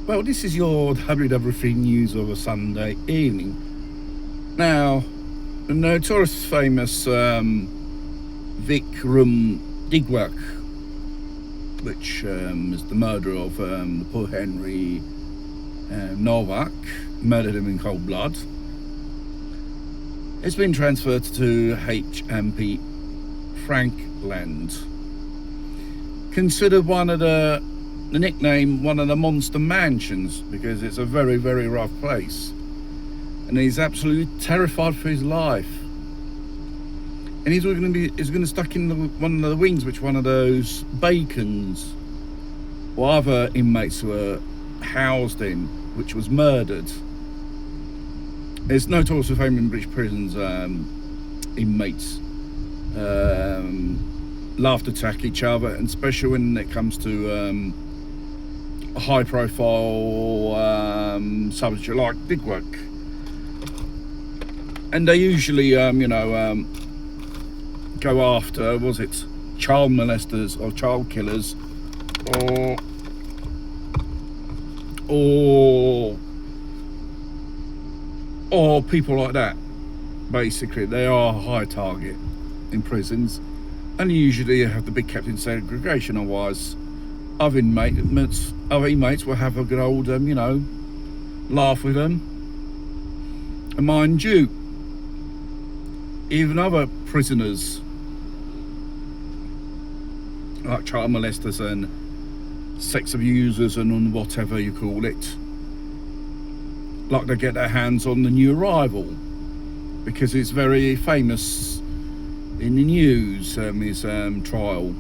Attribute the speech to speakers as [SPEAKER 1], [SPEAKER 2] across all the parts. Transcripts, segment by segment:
[SPEAKER 1] Well, this is your WW3 news of a Sunday evening. Now, the notorious famous Vikram Digwak, which is the murder of the poor Henry Novak, murdered him in cold blood. It's been transferred to HMP Frankland. Considered one of the nickname one of the monster mansions because it's a very, very rough place. And he's absolutely terrified for his life. And he's going to stuck in one of the wings, which one of those bacons or other inmates were housed in, which was murdered. It's notorious for fame in British prisons. Inmates love to attack each other, and especially when it comes to a high-profile subject like Digwak. And they usually, go after, was it child molesters or child killers, or people like that. Basically, they are a high target in prisons, and usually you have the big kept in segregation. Otherwise, other inmates will have a good old, laugh with them. And mind you, even other prisoners, like child molesters and sex abusers and whatever you call it, like to get their hands on the new arrival because it's very famous in the news, his trial.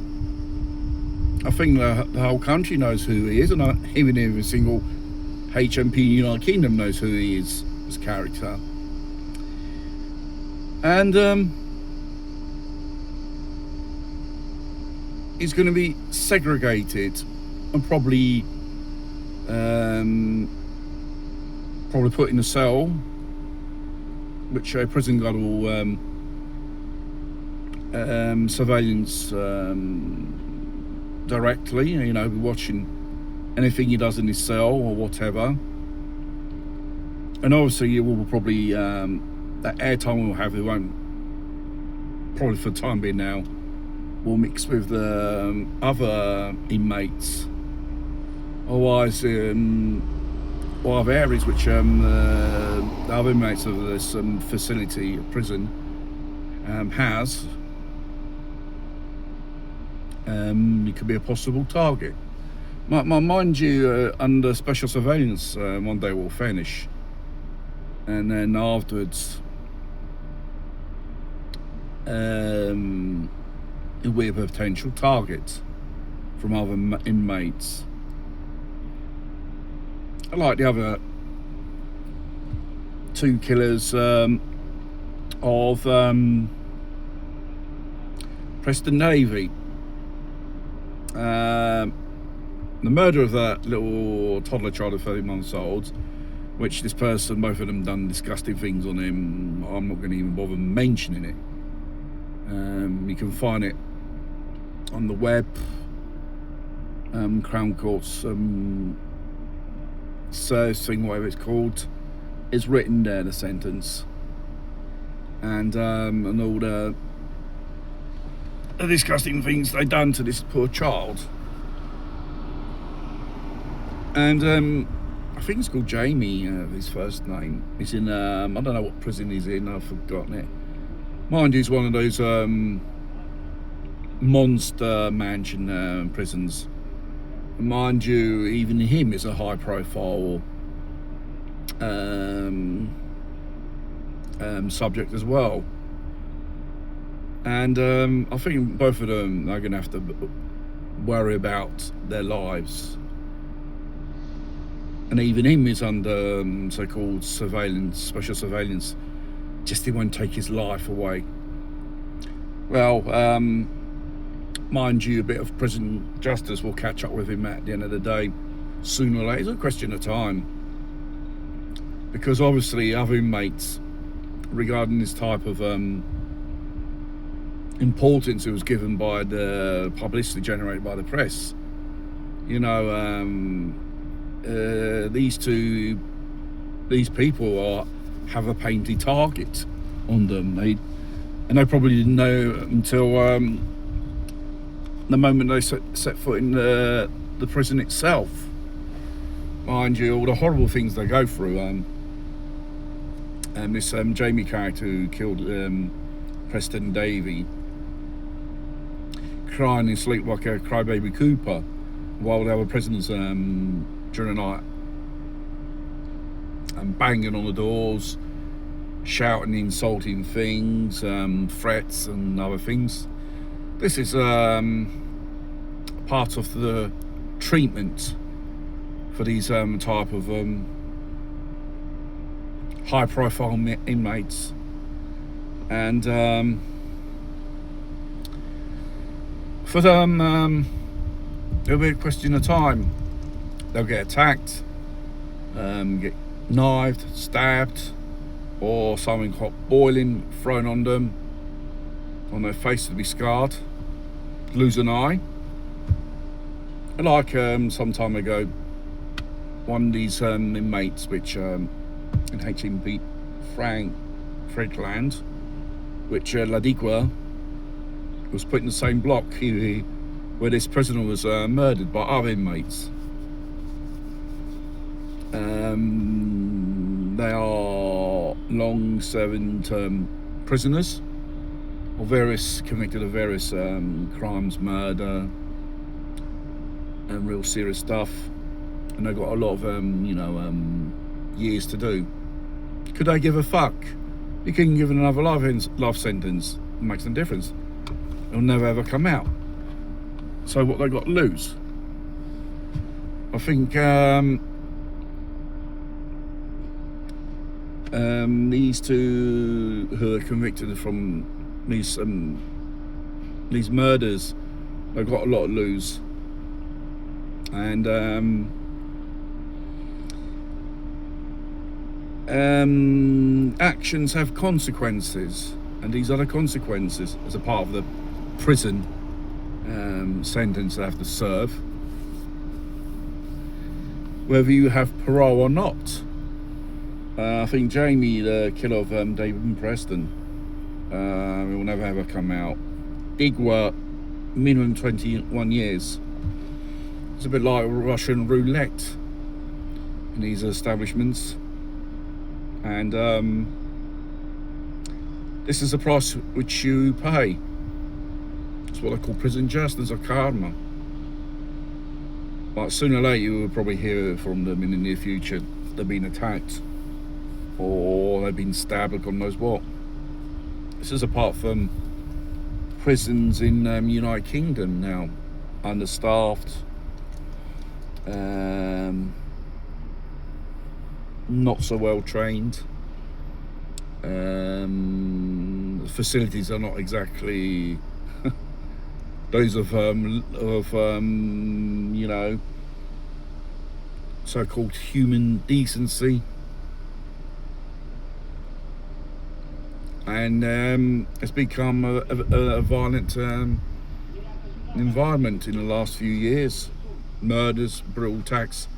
[SPEAKER 1] I think the whole country knows who he is, and even every single HMP United Kingdom knows who he is, his character. And he's going to be segregated and probably put in a cell, which a prison guard will surveillance directly, be watching anything he does in his cell or whatever. And obviously you will probably that airtime we'll have, it won't, probably for the time being now, will mix with the other inmates. Otherwise, or other areas which the other inmates of this facility, prison, has, it could be a possible target. Mind you, under special surveillance, one day will finish, and then afterwards, it will be a potential target from other inmates. Like the other two killers of Preston Navy. The murder of that little toddler child of 30 months old, which this person, both of them done disgusting things on him. I'm not going to even bother mentioning it. You can find it on the web, Crown Court's search thing, whatever it's called, is written there, the sentence, and all the disgusting things they done to this poor child. And I think it's called Jamie, his first name. He's in, I don't know what prison he's in, I've forgotten it. Mind you, he's one of those monster mansion prisons. Mind you, even him is a high profile subject as well. And I think both of them are going to have to worry about their lives. And even him is under so-called surveillance, special surveillance, just he won't take his life away. Well, mind you, a bit of prison justice will catch up with him at the end of the day, sooner or later. It's a question of time, because obviously other inmates, regarding this type of importance it was given by the publicity generated by the press, these people have a painted target on them. They probably didn't know until the moment they set foot in the prison itself. Mind you, all the horrible things they go through. This Jamie character who killed Preston Davey, crying in sleep like a crybaby Cooper while the other prisoners during the night and banging on the doors, shouting insulting things, threats and other things. This is part of the treatment for these type of high profile inmates. And for them, it'll be a question of time. They'll get attacked, get knifed, stabbed, or something hot boiling thrown on them, on their face to be scarred, lose an eye. And like some time ago, one of these inmates, which in HMP Franklin, which Ladigua was put in the same block where this prisoner was murdered by other inmates. They are long-serving prisoners, or convicted of various crimes, murder, and real serious stuff, and they've got a lot of years to do. Could they give a fuck? You can give another life sentence. It makes no difference. It'll never ever come out. So what they got to lose? I think these two who are convicted from these murders, they've got a lot to lose. And actions have consequences, and these are the consequences as a part of the prison sentence they have to serve, whether you have parole or not. I think Jamie, the killer of David Preston, will never ever come out. Digwa, minimum 21 years. It's a bit like Russian roulette in these establishments. And this is the price which you pay. It's what I call prison justice or karma. But sooner or later you will probably hear from them in the near future. They've been attacked, or they've been stabbed, or God knows what. This is apart from prisons in United Kingdom now, understaffed, not so well trained. The facilities are not exactly those of so-called human decency. And it's become a violent environment in the last few years. Murders, brutal attacks.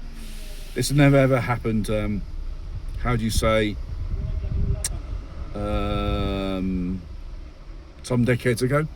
[SPEAKER 1] This never ever happened, how do you say, some decades ago.